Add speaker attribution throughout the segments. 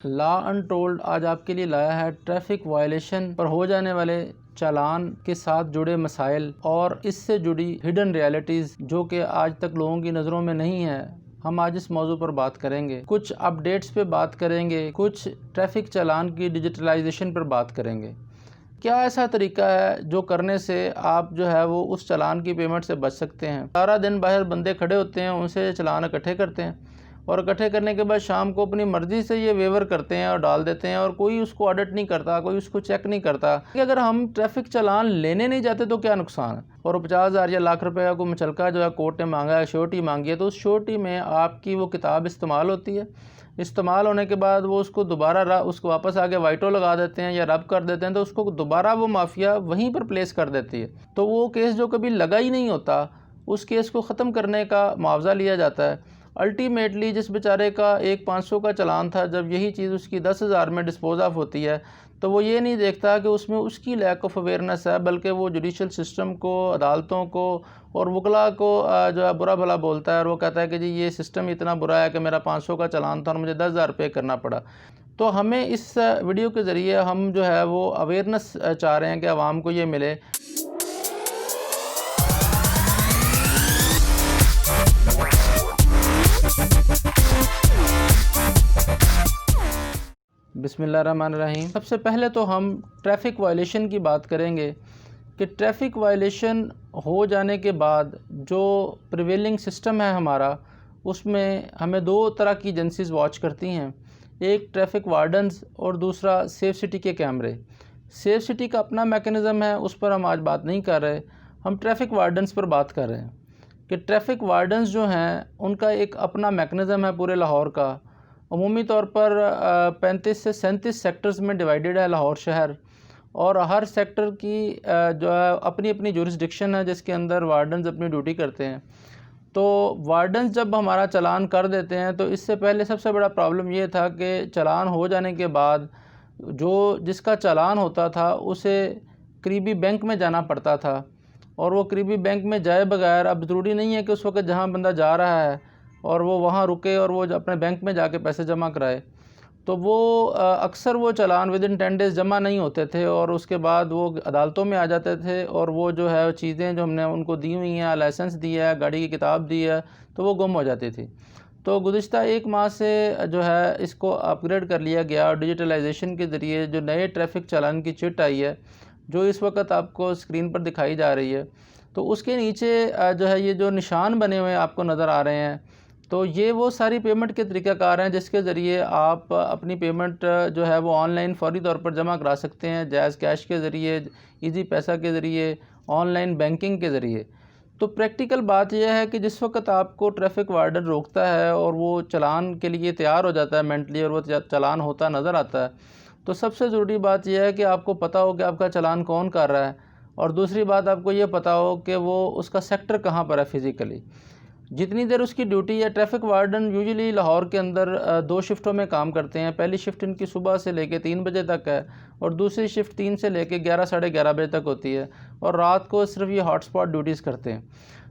Speaker 1: Law untold आज आपके लिए लाया है ट्रैफिक वायलेशन पर हो जाने वाले चालान के साथ जुड़े मसाइल और इससे जुड़ी हिडन रियलिटीज़ जो कि आज तक लोगों की नज़रों में नहीं है। हम आज इस मौजू पर बात करेंगे, कुछ अपडेट्स पे बात करेंगे, कुछ ट्रैफिक चालान की डिजिटलाइजेशन पर बात करेंगे। क्या ऐसा तरीका है जो करने से आप जो है वो उस चालान की पेमेंट से बच सकते हैं। सारा दिन बाहर बंदे खड़े होते हैं, उनसे चालान इकट्ठे करते हैं और इकट्ठे करने के बाद शाम को अपनी मर्ज़ी से ये वेवर करते हैं और डाल देते हैं और कोई उसको ऑडिट नहीं करता, कोई उसको चेक नहीं करता कि अगर हम ट्रैफिक चालान लेने नहीं जाते तो क्या नुकसान है। और 50,000 या लाख रुपए का कोई मुचलका जो है कोर्ट ने मांगा है, श्योरिटी मांगी है, तो उस श्योरिटी में आपकी वो किताब इस्तेमाल होती है। इस्तेमाल होने के बाद वो उसको दोबारा उसको वापस आके वाइटो लगा देते हैं या रब कर देते हैं, तो उसको दोबारा वो माफिया वहीं पर प्लेस कर देती है। तो वो केस जो कभी लगा ही नहीं होता, उस केस को ख़त्म करने का मुआवजा लिया जाता है। अल्टीमेटली जिस बेचारे का एक 500 का चालान था, जब यही चीज़ उसकी 10,000 में डिस्पोज ऑफ होती है, तो वो ये नहीं देखता कि उसमें उसकी लैक ऑफ अवेयरनेस है, बल्कि वो जुडिशल सिस्टम को, अदालतों को और वकला को जो है बुरा भला बोलता है और वो कहता है कि जी ये सिस्टम इतना बुरा है कि मेरा 500 का चालान था और मुझे 10,000 रुपये करना पड़ा। तो हमें इस वीडियो के ज़रिए हम जो है वो अवेयरनेस चाह रहे हैं कि आवाम को ये मिले। बिस्मिल्लाहिर्रहमानिर्रहीम। सबसे पहले तो हम ट्रैफिक वायलेशन की बात करेंगे कि ट्रैफिक वायलेशन हो जाने के बाद जो प्रिवेलिंग सिस्टम है हमारा, उसमें हमें दो तरह की एजेंसीज़ वॉच करती हैं, एक ट्रैफिक वार्डन्स और दूसरा सेफ सिटी के कैमरे। सेफ सिटी का अपना मैकेनिज़्म है, उस पर हम आज बात नहीं कर रहे, हम ट्रैफिक वार्डन्स पर बात कर रहे हैं कि ट्रैफिक वार्डन्स जो हैं उनका एक अपना मैकेनिज़्म है पूरे लाहौर का। अमूमी तौर पर 35 से 37 सेक्टर्स में डिवाइडेड है लाहौर शहर, और हर सेक्टर की जो है अपनी अपनी जुरिस्डिक्शन है जिसके अंदर वार्डन्स अपनी ड्यूटी करते हैं। तो वार्डन्स जब हमारा चालान कर देते हैं, तो इससे पहले सबसे बड़ा प्रॉब्लम ये था कि चालान हो जाने के बाद जो जिसका चालान होता था उसे करीबी बैंक में जाना पड़ता था, और वो करीबी बैंक में जाए बगैर, अब ज़रूरी नहीं है कि उस वक्त जहाँ बंदा जा रहा है और वो वहाँ रुके और वो अपने बैंक में जाके पैसे जमा कराए, तो वो अक्सर वो चालान विद इन 10 डेज़ जमा नहीं होते थे और उसके बाद वो अदालतों में आ जाते थे और वो जो है चीज़ें जो हमने उनको दी हुई हैं, लाइसेंस दिया है, गाड़ी की किताब दी है, तो वो गुम हो जाती थी। तो गुज़िश्ता 1 माह से जो है इसको अपग्रेड कर लिया गया और डिजिटलाइजेशन के ज़रिए जो नए ट्रैफिक चालान की चिट आई है, जो इस वक्त आपको स्क्रीन पर दिखाई जा रही है, तो उसके नीचे जो है ये जो निशान बने हुए आपको नज़र आ रहे हैं, तो ये वो सारी पेमेंट के तरीक़ाकार हैं जिसके ज़रिए आप अपनी पेमेंट जो है वो ऑनलाइन फ़ौरी तौर पर जमा करा सकते हैं, जायज़ कैश के ज़रिए, ईज़ी पैसा के ज़रिए, ऑनलाइन बैंकिंग के ज़रिए। तो प्रैक्टिकल बात यह है कि जिस वक्त आपको ट्रैफिक वार्डन रोकता है और वो चालान के लिए तैयार हो जाता है मेंटली और वो चालान होता नज़र आता है, तो सबसे ज़रूरी बात यह है कि आपको पता हो कि आपका चालान कौन कर रहा है, और दूसरी बात आपको ये पता हो कि वो उसका सेक्टर कहाँ पर है फ़िज़िकली। जितनी देर उसकी ड्यूटी है, ट्रैफिक वार्डन यूजुअली लाहौर के अंदर 2 शिफ्टों में काम करते हैं। पहली शिफ्ट इनकी सुबह से लेके 3 बजे तक है और दूसरी शिफ्ट 3 से लेके 11 साढ़े 11 बजे तक होती है, और रात को सिर्फ ये हॉटस्पॉट ड्यूटीज़ करते हैं।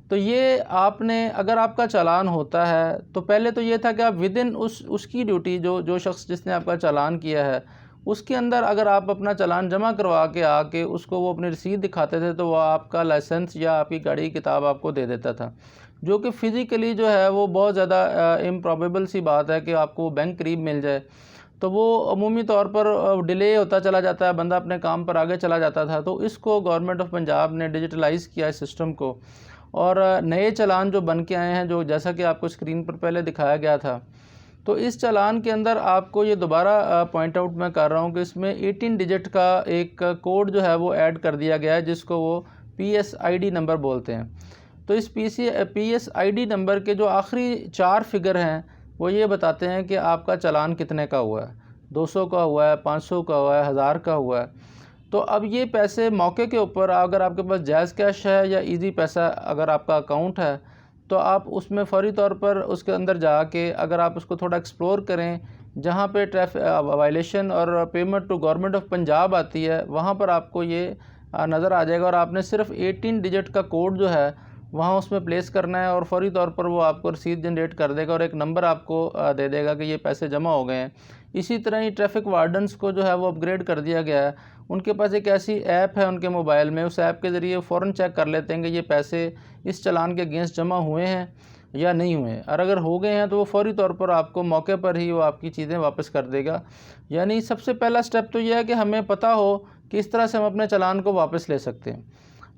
Speaker 1: तो ये आपने, अगर आपका चालान होता है तो पहले तो ये था कि आप विद इन उसकी ड्यूटी, जो शख्स जिसने आपका चालान किया है उसके अंदर अगर आप अपना चालान जमा करवा के आके उसको वो अपनी रसीद दिखाते थे, तो वह आपका लाइसेंस या आपकी गाड़ी की किताब आपको दे देता था, जो कि फ़िज़िकली जो है वो बहुत ज़्यादा इम्प्रॉबेबल सी बात है कि आपको बैंक करीब मिल जाए। तो वो अमूमी तौर पर डिले होता चला जाता है, बंदा अपने काम पर आगे चला जाता था। तो इसको गवर्नमेंट ऑफ पंजाब ने डिजिटलाइज़ किया इस सिस्टम को, और नए चालान जो बन के आए हैं, जो जैसा कि आपको स्क्रीन पर पहले दिखाया गया था, तो इस चालान के अंदर आपको ये दोबारा पॉइंट आउट मैं कर रहा हूँ कि इसमें 18 डिजिट का एक कोड जो है वो ऐड कर दिया गया है, जिसको वो PSID नंबर बोलते हैं। तो इस PSID नंबर के जो आखिरी 4 फिगर हैं वो ये बताते हैं कि आपका चालान कितने का हुआ है, 200 का हुआ है, 500 का हुआ है, 1000 का हुआ है। तो अब ये पैसे मौके के ऊपर, अगर आपके पास जायज़ कैश है या इजी पैसा अगर आपका अकाउंट है, तो आप उसमें फ़ौरी तौर पर उसके अंदर जाके अगर आप उसको थोड़ा एक्सप्लोर करें, जहाँ पे ट्रैफिक वायलेशन और payment to government of Punjab आती है, वहाँ पर आपको ये नज़र आ जाएगा, और आपने सिर्फ 18 डिजिट का कोड जो है वहाँ उसमें प्लेस करना है और फौरी तौर पर वो आपको रसीद जनरेट कर देगा और एक नंबर आपको दे देगा कि ये पैसे जमा हो गए हैं। इसी तरह ही ट्रैफिक वार्डन्स को जो है वो अपग्रेड कर दिया गया है। उनके पास एक ऐसी ऐप है उनके मोबाइल में, उस ऐप के ज़रिए फ़ौरन चेक कर लेते हैं कि ये पैसे इस चालान के अगेंस्ट जमा हुए हैं या नहीं हुए हैं, और अगर हो गए हैं तो वो फौरी तौर पर आपको मौके पर ही वो आपकी चीज़ें वापस कर देगा। यानी सबसे पहला स्टेप तो यह है कि हमें पता हो कि इस तरह से हम अपने चालान को वापस ले सकते हैं।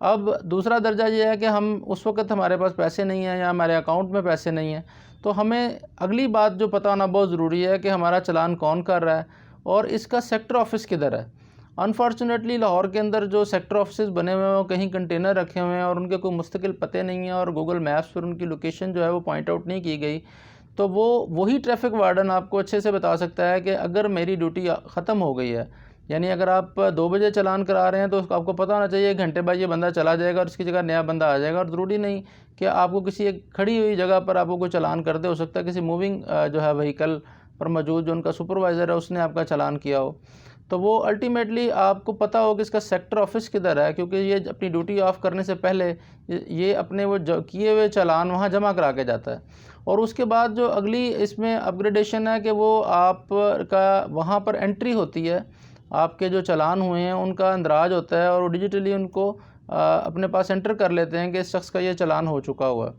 Speaker 1: अब दूसरा दर्जा ये है कि हम उस वक़्त हमारे पास पैसे नहीं हैं या हमारे अकाउंट में पैसे नहीं हैं, तो हमें अगली बात जो पता होना बहुत ज़रूरी है कि हमारा चालान कौन कर रहा है और इसका सेक्टर ऑफिस किधर है। अनफॉर्चुनेटली लाहौर के अंदर जो सेक्टर ऑफिस बने हुए हैं वो कहीं कंटेनर रखे हुए हैं और उनके कोई मुस्तकिल पते नहीं हैं और गूगल मैप्स पर उनकी लोकेशन जो है वो पॉइंट आउट नहीं की गई। तो वही ट्रैफिक वार्डन आपको अच्छे से बता सकता है कि अगर मेरी ड्यूटी ख़त्म हो गई है, यानी अगर आप 2 बजे चालान करा रहे हैं तो आपको पता होना चाहिए 1 घंटे बाद ये बंदा चला जाएगा और इसकी जगह नया बंदा आ जाएगा। और ज़रूरी नहीं कि आपको किसी एक खड़ी हुई जगह पर आपको कोई चालान कर दे, हो सकता है किसी मूविंग जो है व्हीकल पर मौजूद जो उनका सुपरवाइज़र है उसने आपका चालान किया हो। तो वो अल्टीमेटली आपको पता हो कि इसका सेक्टर ऑफिस किधर है, क्योंकि ये अपनी ड्यूटी ऑफ करने से पहले ये अपने वो किए हुए चालान वहाँ जमा करा के जाता है। और उसके बाद जो अगली इसमें अपग्रेडेशन है कि वो आपका वहाँ पर एंट्री होती है, आपके जो चालान हुए हैं उनका अंदराज होता है और वो डिजिटली उनको अपने पास एंटर कर लेते हैं कि इस शख्स का ये चालान हो चुका हुआ है।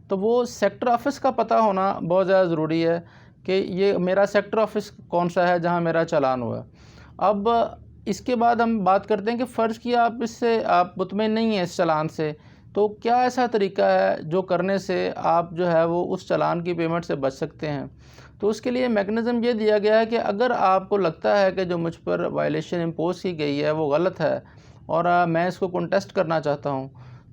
Speaker 1: तो वो सेक्टर ऑफिस का पता होना बहुत ज़्यादा ज़रूरी है कि ये मेरा सेक्टर ऑफिस कौन सा है जहाँ मेरा चालान हुआ है। अब इसके बाद हम बात करते हैं कि फ़र्ज़ किया आप मुतमईन नहीं हैं इस चालान से, तो क्या ऐसा तरीका है जो करने से आप जो है वो उस चालान की पेमेंट से बच सकते हैं। तो उसके लिए मैकेनिज़्म ये दिया गया है कि अगर आपको लगता है कि जो मुझ पर वायलेशन इम्पोज़ की गई है वो गलत है और मैं इसको कंटेस्ट करना चाहता हूँ,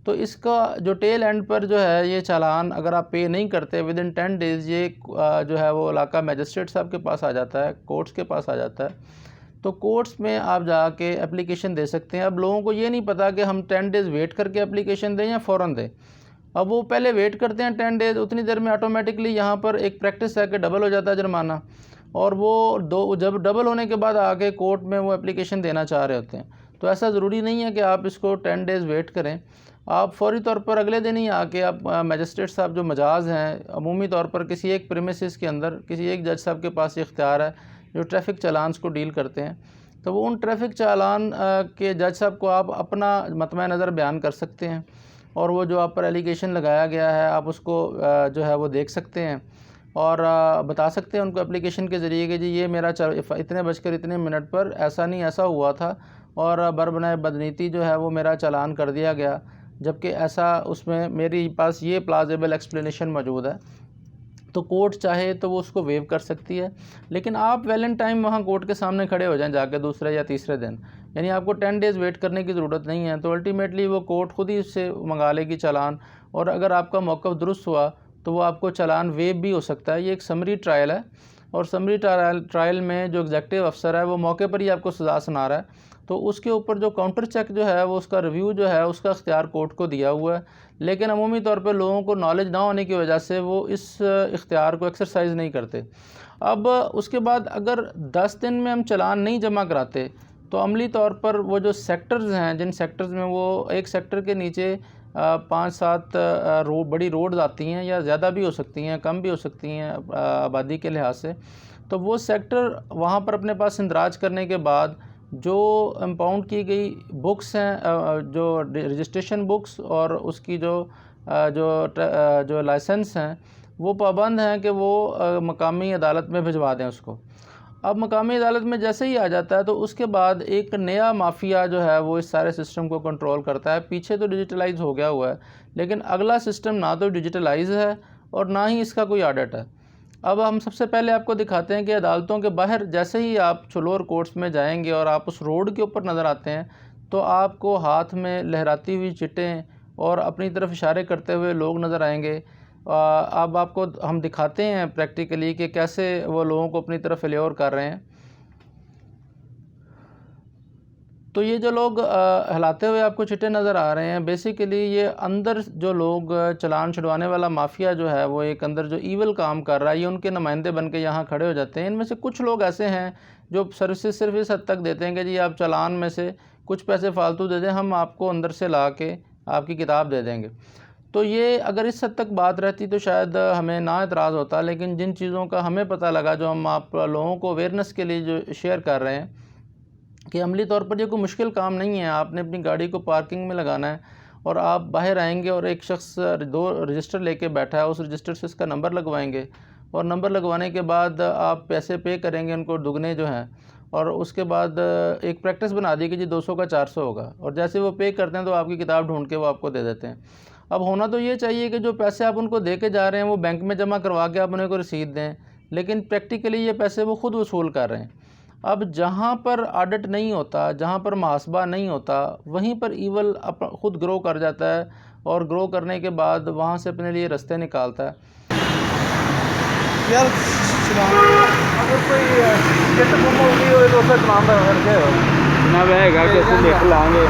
Speaker 1: तो इसका जो टेल एंड पर जो है ये चालान अगर आप पे नहीं करते विदिन 10 डेज़, ये जो है वो इलाका मजिस्ट्रेट साहब के पास आ जाता है, कोर्ट्स के पास आ जाता है। तो कोर्ट्स में आप जाके एप्लीकेशन दे सकते हैं। अब लोगों को ये नहीं पता कि हम 10 डेज़ वेट करके एप्लीकेशन दें या फ़ौरन दें। अब वो पहले वेट करते हैं 10 डेज़, उतनी देर में ऑटोमेटिकली यहाँ पर एक प्रैक्टिस है कि डबल हो जाता है जुर्माना, और वो जब डबल होने के बाद आके कोर्ट में वो एप्लीकेशन देना चाह रहे होते हैं। तो ऐसा ज़रूरी नहीं है कि आप इसको 10 डेज़ वेट करें, आप फ़ौरी तौर पर अगले दिन ही आके आप मजिस्ट्रेट साहब जो मजाज हैं अमूमी तौर पर किसी एक प्रीमिसेस के अंदर किसी एक जज साहब के पास ये इख्तियार है जो ट्रैफ़िक चालान्स को डील करते हैं, तो वो उन ट्रैफ़िक चालान के जज साहब को आप अपना मतमा नज़र बयान कर सकते हैं और वो जो आप पर एलिगेशन लगाया गया है आप उसको जो है वो देख सकते हैं और बता सकते हैं उनको एप्लीकेशन के ज़रिए कि जी ये मेरा इतने बजकर इतने मिनट पर ऐसा नहीं ऐसा हुआ था और बरबनाए बदनीति जो है वो मेरा चालान कर दिया गया, जबकि ऐसा उसमें मेरे पास ये प्लाजिबल एक्सप्लेनेशन मौजूद है। तो कोर्ट चाहे तो वो उसको वेव कर सकती है, लेकिन आप वेल इन टाइम वहाँ कोर्ट के सामने खड़े हो जाएं जाके दूसरे या तीसरे दिन, यानी आपको 10 डेज़ वेट करने की ज़रूरत नहीं है। तो अल्टीमेटली वो कोर्ट खुद ही उससे मंगा लेगी चालान, और अगर आपका मौक़िफ़ दुरुस्त हुआ तो वो आपको चालान वेव भी हो सकता है। ये एक समरी ट्रायल है और समरी ट्रायल में जो एग्जेक्टिव अफसर है वो मौके पर ही आपको सज़ा सुना रहा है, तो उसके ऊपर जो काउंटर चेक जो है वो उसका रिव्यू जो है उसका इख्तियार कोर्ट को दिया हुआ है। लेकिन अमूमी तौर पर लोगों को नॉलेज ना होने की वजह से वो इस इख्तियार को एक्सरसाइज नहीं करते। अब उसके बाद अगर 10 दिन में हम चालान नहीं जमा कराते तो अमली तौर पर वो जो सेक्टर्स हैं, जिन सेक्टर्स में वो एक सेक्टर के नीचे 5-7 बड़ी रोड्स आती हैं या ज़्यादा भी हो सकती हैं, कम भी हो सकती हैं आबादी के लिहाज से, तो वो सेक्टर वहाँ पर अपने पास इंदराज करने के बाद जो इम्पाउंड की गई बुक्स हैं, जो रजिस्ट्रेशन बुक्स और उसकी जो लाइसेंस हैं, वो पाबंद हैं कि वो मकामी अदालत में भिजवा दें उसको। अब मकामी अदालत में जैसे ही आ जाता है तो उसके बाद एक नया माफिया जो है वो इस सारे सिस्टम को कंट्रोल करता है। पीछे तो डिजिटलाइज हो गया हुआ है, लेकिन अगला सिस्टम ना तो डिजिटलाइज है और ना ही इसका कोई ऑडिट है। अब हम सबसे पहले आपको दिखाते हैं कि अदालतों के बाहर जैसे ही आप लोअर कोर्ट्स में जाएंगे और आप उस रोड के ऊपर नज़र आते हैं तो आपको हाथ में लहराती हुई चिटें और अपनी तरफ इशारे करते हुए लोग नज़र आएंगे। अब आपको हम दिखाते हैं प्रैक्टिकली कि कैसे वो लोगों को अपनी तरफ एल्योर कर रहे हैं। तो ये जो लोग हिलाते हुए आपको चिट्टे नज़र आ रहे हैं, बेसिकली ये अंदर जो लोग चालान छुड़वाने वाला माफिया जो है वो एक अंदर जो ईवल काम कर रहा है, ये उनके नुमाइंदे बन के यहाँ खड़े हो जाते हैं। इनमें से कुछ लोग ऐसे हैं जो सर्विसेज सिर्फ इस हद तक देते हैं कि जी आप चालान में से कुछ पैसे फालतू दे दें, हम आपको अंदर से ला के आपकी किताब दे देंगे। तो ये अगर इस हद तक बात रहती तो शायद हमें ना एतराज़ होता, लेकिन जिन चीज़ों का हमें पता लगा, जो हम आप लोगों को अवेयरनेस के लिए जो शेयर कर रहे हैं, कि अमली तौर पर ये कोई मुश्किल काम नहीं है। आपने अपनी गाड़ी को पार्किंग में लगाना है और आप बाहर आएंगे और एक शख्स 2 रजिस्टर लेके बैठा है, उस रजिस्टर से इसका नंबर लगवाएंगे और नंबर लगवाने के बाद आप पैसे पे करेंगे उनको दुगने जो हैं, और उसके बाद एक प्रैक्टिस बना दी कि जी 200 का 400 होगा, और जैसे वो पे करते हैं तो आपकी किताब ढूंढ के वो आपको दे देते हैं। अब होना तो ये चाहिए कि जो पैसे आप उनको दे के जा रहे हैं वो बैंक में जमा करवा के आप उन्हें को रसीद दें, लेकिन प्रैक्टिकली ये पैसे वो ख़ुद वसूल कर रहे हैं। अब जहाँ पर ऑडिट नहीं होता, जहाँ पर मुहासबा नहीं होता, वहीं पर ईवल ख़ुद ग्रो कर जाता है और ग्रो करने के बाद वहाँ से अपने लिए रास्ते निकालता है।
Speaker 2: यार अगर कोई किट गुम हो गई हो तो उसका तमाम रखे हो
Speaker 3: ना वह कि असं लिख लाँगे,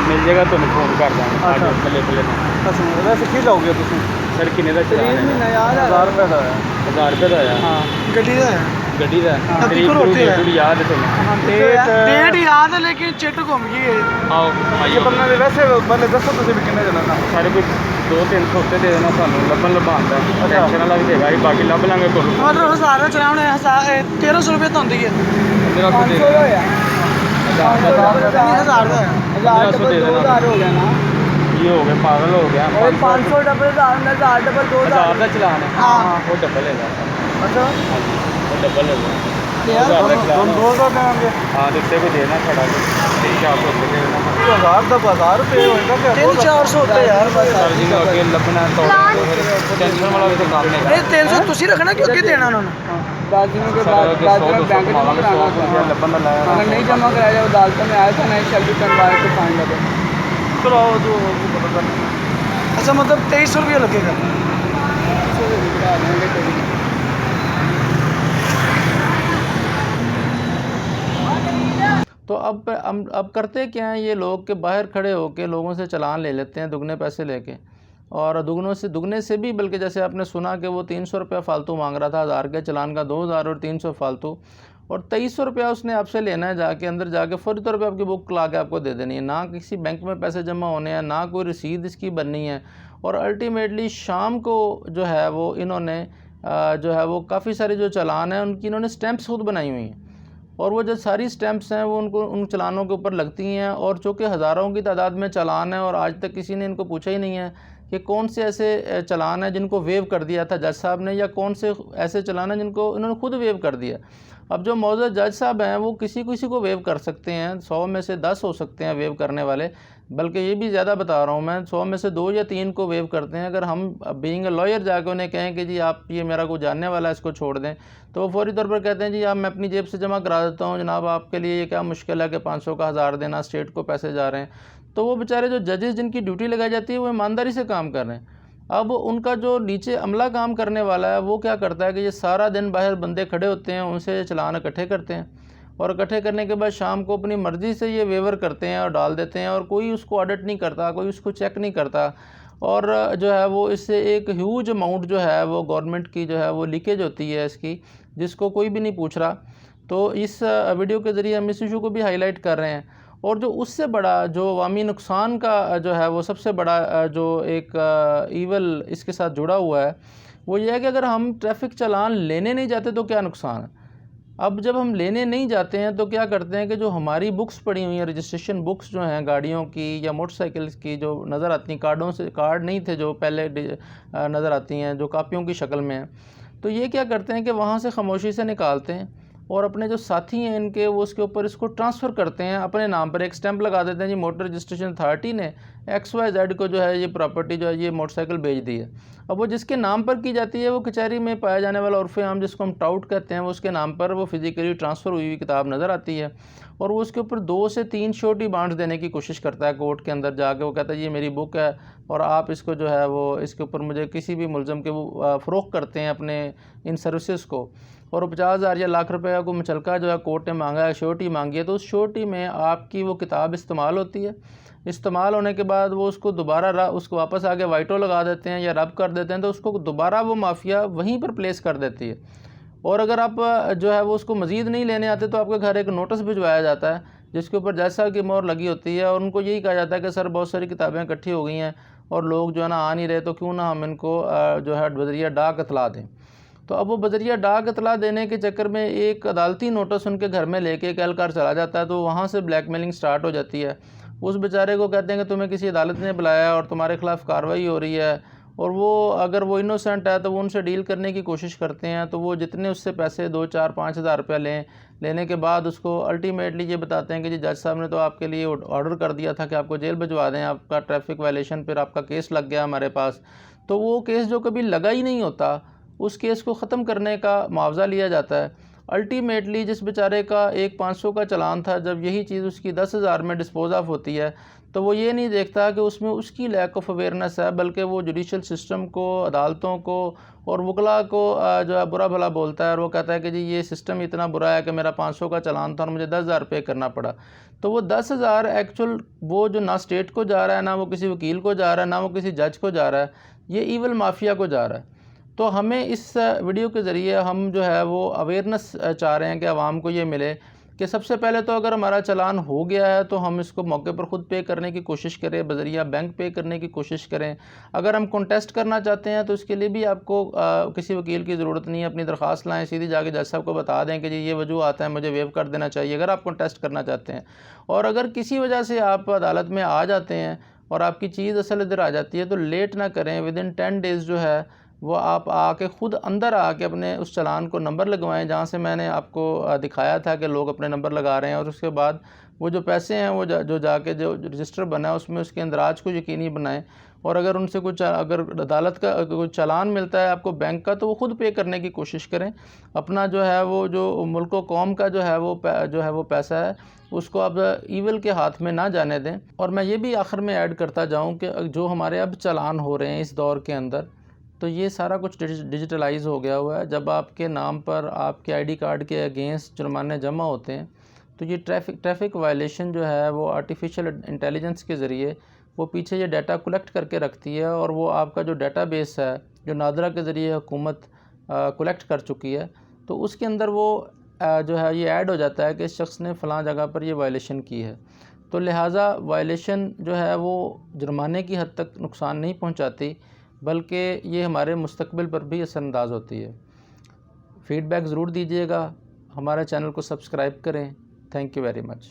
Speaker 3: मिल जाएगा तो फोन कर देंगे लिख लेना।
Speaker 2: अच्छा वैसे की लाओगे तुम
Speaker 3: सर किन्ने का चलान है?
Speaker 2: 1000 रुपये का है।
Speaker 3: 1000 रुपये का आया।
Speaker 2: हाँ गड्डी का है।
Speaker 3: गड्डी का
Speaker 2: तरीक होती है।
Speaker 3: थोड़ी याद है तुम्हें?
Speaker 2: डेट याद है लेकिन चिट घूम गई है।
Speaker 3: आओ
Speaker 2: ये बंदा दे वैसे बंदे दसो तुझे भी किन्ने चलाना
Speaker 3: सारे कोई 200-300 उत्ते दे देना सानू लभन लभांदा टेंशन ना लग जाएगा बाकी लभ लांगे कोल
Speaker 2: मतलब 1000 चलाने 1300 रुपये तो होंदी है।
Speaker 3: 500 होया
Speaker 2: 1000 का है।
Speaker 3: 2000 हो गया ना, ये हो गया पागल हो गया।
Speaker 2: 500 डबल 1000 डबल
Speaker 3: 2000 का चलान है।
Speaker 2: हाँ
Speaker 3: वो डबल है।
Speaker 2: अच्छा
Speaker 3: वो डबल है
Speaker 2: यार 2000 देंगे।
Speaker 3: हाँ दिखते को देना खड़ा 300-400 रुपये देना
Speaker 2: 1000 का 1000 रुपये होएगा क्या 300-400 होते यार बस
Speaker 3: सर जी को अगे लभना तो टेंशन वाला भी तो काम नहीं
Speaker 2: नहीं 300 ਤੁਸੀਂ ਰੱਖਣਾ ਕਿ ਅੱਗੇ ਦੇਣਾ ਉਹਨਾਂ ਨੂੰ
Speaker 3: 10 दिनों के बाद बैंक जमा कराना लभन दा लाया अगर नहीं जमा कराया जाए अदालत में आया था नहीं शैल करवाए तो फाइन लगे।
Speaker 2: चलो जो अच्छा मतलब 2300 रुपये लगेगा।
Speaker 1: तो अब करते क्या हैं ये लोग कि बाहर खड़े होकर लोगों से चालान ले लेते हैं दुगने पैसे लेके, और दुगने से भी, बल्कि जैसे आपने सुना कि वो 300 रुपया फ़ालतू मांग रहा था, 1000 के चालान का 2000 और 300 फ़ालतू, और 2300 रुपया उसने आपसे लेना है, जाके अंदर जाके फौरी तौर पे आपकी बुक ला के आपको दे देनी है। ना किसी बैंक में पैसे जमा होने हैं, ना कोई रसीद इसकी बननी है, और अल्टीमेटली शाम को जो है वो इन्होंने जो है वो काफ़ी सारे जो चालान हैं उनकी इन्होंने स्टैंप्स खुद बनाई हुई हैं, और वो जो सारी स्टैंप्स हैं वो उनको उन चालानों के ऊपर लगती हैं। और चूँकि हज़ारों की तादाद में चालान है और आज तक किसी ने इनको पूछा ही नहीं है कि कौन से ऐसे चालान हैं जिनको वेव कर दिया था जज साहब ने, या कौन से ऐसे चालान हैं जिनको इन्होंने खुद वेव कर दिया। अब जो मौजूदा जज साहब हैं वो किसी को वेव कर सकते हैं, 100 में से 10 हो सकते हैं वेव करने वाले, बल्कि ये भी ज़्यादा बता रहा हूँ मैं, 100 में से 2 या 3 को वेव करते हैं। अगर हम बीइंग अ लॉयर जाकर उन्हें कहें कि जी आप ये मेरा को जानने वाला है इसको छोड़ दें, तो वो फौरी तौर पर कहते हैं जी आप मैं अपनी जेब से जमा करा देता हूँ जनाब, आपके लिए ये क्या मुश्किल है कि 500 का 1000 देना, स्टेट को पैसे जा रहे हैं। तो वो बेचारे जो जजेस जिनकी ड्यूटी लगाई जाती है वो ईमानदारी से काम कर रहे हैं। अब उनका जो नीचे अमला काम करने वाला है वो क्या करता है कि ये सारा दिन बाहर बंदे खड़े होते हैं, उनसे चालान इकट्ठे करते हैं, और इकट्ठे करने के बाद शाम को अपनी मर्ज़ी से ये वेवर करते हैं और डाल देते हैं, और कोई उसको ऑडिट नहीं करता, कोई उसको चेक नहीं करता, और जो है वो इससे एक ह्यूज अमाउंट जो है वो गवर्नमेंट की जो है वो लीकेज होती है इसकी, जिसको कोई भी नहीं पूछ रहा। तो इस वीडियो के ज़रिए हम इस इशू को भी हाईलाइट कर रहे हैं। और जो उससे बड़ा जो अवामी नुकसान का जो है वो सबसे बड़ा जो एक ईवल इसके साथ जुड़ा हुआ है वो ये है कि अगर हम ट्रैफिक चालान लेने नहीं जाते तो क्या नुकसान है। अब जब हम लेने नहीं जाते हैं तो क्या करते हैं कि जो हमारी बुक्स पड़ी हुई हैं, रजिस्ट्रेशन बुक्स जो हैं गाड़ियों की या मोटरसाइकिल्स की जो नज़र आती हैं, कार्ड नहीं थे जो पहले नज़र आती हैं जो कापियों की शक्ल में हैं, तो ये क्या करते हैं कि वहाँ से खामोशी से निकालते हैं और अपने जो साथी हैं इनके वो उसके ऊपर इसको ट्रांसफ़र करते हैं, अपने नाम पर एक स्टैंप लगा देते हैं जी मोटर रजिस्ट्रेशन अथॉरिटी ने XYZ को जो है ये प्रॉपर्टी जो है ये मोटरसाइकिल बेच दी है। अब वो जिसके नाम पर की जाती है वो कचहरी में पाया जाने वाला उर्फ़े आम जिसको हम टाउट कहते हैं, वो उसके नाम पर वो फिज़िकली ट्रांसफ़र हुई किताब नज़र आती है, और वो उसके ऊपर 2 से 3 श्योरिटी बॉन्ड्स देने की कोशिश करता है कोर्ट के अंदर जाके। वो कहता है ये मेरी बुक है और आप इसको जो है वो इसके ऊपर मुझे किसी भी मुलज़म के वो फ़रोख्त करते हैं अपने इन सर्विसेज को, और 50,000 या लाख रुपए का कोई मुचलका जो है कोर्ट ने मांगा है, श्योरिटी मांगी है, तो उस श्योरिटी में आपकी वो किताब इस्तेमाल होती है। इस्तेमाल होने के बाद वो उसको दोबारा उसको वापस आके वाइटो लगा देते हैं या रब कर देते हैं, तो उसको दोबारा वो माफिया वहीं पर प्लेस कर देती है। और अगर आप जो है वो उसको मज़ीद नहीं लेने आते तो आपके घर एक नोटिस भिजवाया जाता है जिसके ऊपर जज साहब की मोहर लगी होती है, और उनको यही कहा जाता है कि सर बहुत सारी किताबें इकट्ठी हो गई हैं और लोग जो है ना आ नहीं रहे, तो क्यों ना हम इनको जो है बज़रिया डाक इतला दें। तो अब वो बज़रिया डाक इतला देने के चक्कर में एक अदालती नोटिस उनके घर में लेके एक एहलकार चला जाता है, तो वहाँ से ब्लैकमेलिंग स्टार्ट हो जाती है। उस बेचारे को कहते हैं कि तुम्हें किसी अदालत ने बुलाया और तुम्हारे खिलाफ़ कार्रवाई हो रही है, और वो अगर वो इनोसेंट है तो वो उनसे डील करने की कोशिश करते हैं। तो वो जितने उससे पैसे 2, 4, 5 हज़ार रुपया लेने के बाद उसको अल्टीमेटली ये बताते हैं कि जी जज साहब ने तो आपके लिए ऑर्डर कर दिया था कि आपको जेल भिजवा दें, आपका ट्रैफिक वायलेशन पर आपका केस लग गया हमारे पास। तो वो केस जो कभी लगा ही नहीं होता, उस केस को ख़त्म करने का मुआवजा लिया जाता है। अल्टीमेटली जिस बेचारे का एक 500 का चालान था, जब यही चीज़ उसकी 10,000 में डिस्पोज ऑफ होती है, तो वो ये नहीं देखता कि उसमें उसकी लैक ऑफ अवेयरनेस है, बल्कि वो जुडिशल सिस्टम को, अदालतों को और वकला को जो है बुरा भला बोलता है, और वो कहता है कि जी ये सिस्टम इतना बुरा है कि मेरा 500 का चालान था और मुझे 10,000 पे करना पड़ा। तो वो 10,000 एक्चुअल वो जो ना स्टेट को जा रहा है, ना वो किसी वकील को जा रहा है, ना वो किसी जज को जा रहा है, ये ईवल माफिया को जा रहा है। तो हमें इस वीडियो के ज़रिए हम जो है वो अवेयरनेस चाह रहे हैं कि आवाम को ये मिले कि सबसे पहले तो अगर हमारा चालान हो गया है तो हम इसको मौके पर ख़ुद पे करने की कोशिश करें, बज़रिया बैंक पे करने की कोशिश करें। अगर हम कॉन्टेस्ट करना चाहते हैं तो इसके लिए भी आपको किसी वकील की ज़रूरत नहीं है, अपनी दरख्वास्त लाएँ, सीधी जाके जज साहब को बता दें कि जी ये वजूह आता है, मुझे वेव कर देना चाहिए, अगर आप कॉन्टेस्ट करना चाहते हैं। और अगर किसी वजह से आप अदालत में आ जाते हैं और आपकी चीज़ असल इधर आ जाती है, तो लेट ना करें, विदिन 10 डेज़ जो है वो आप आके ख़ुद अंदर आके अपने उस चालान को नंबर लगवाएं, जहाँ से मैंने आपको दिखाया था कि लोग अपने नंबर लगा रहे हैं। और उसके बाद वो जो पैसे हैं वो जो जाके जो रजिस्टर बना है उसमें उसके इंदराज को यकीनी बनाएं। और अगर उनसे कुछ अगर अदालत का कोई चालान मिलता है आपको बैंक का, तो वो ख़ुद पे करने की कोशिश करें। अपना जो है वो जो मुल्क व कौम का जो है वो पैसा है उसको आप ईवल के हाथ में ना जाने दें। और मैं ये भी आखिर में ऐड करता जाऊँ कि जो हमारे अब चालान हो रहे हैं इस दौर के अंदर, तो ये सारा कुछ डिजिटलाइज हो गया हुआ है। जब आपके नाम पर आपके आईडी कार्ड के अगेंस्ट जुर्माने जमा होते हैं, तो ये ट्रैफिक वायलेशन जो है वो आर्टिफिशियल इंटेलिजेंस के ज़रिए वो पीछे ये डाटा कलेक्ट करके रखती है, और वो आपका जो डेटाबेस है जो नादरा के ज़रिए हुकूमत कलेक्ट कर चुकी है, तो उसके अंदर वो जो है ये ऐड हो जाता है कि इस शख्स ने फ़लाँ जगह पर ये वायलेशन की है। तो लिहाजा वायलेशन जो है वो जुर्माने की हद तक नुकसान नहीं पहुँचाती, बल्कि ये हमारे मुस्तकबिल पर भी असरअंदाज होती है। फ़ीडबैक ज़रूर दीजिएगा, हमारे चैनल को सब्सक्राइब करें। Thank you very much.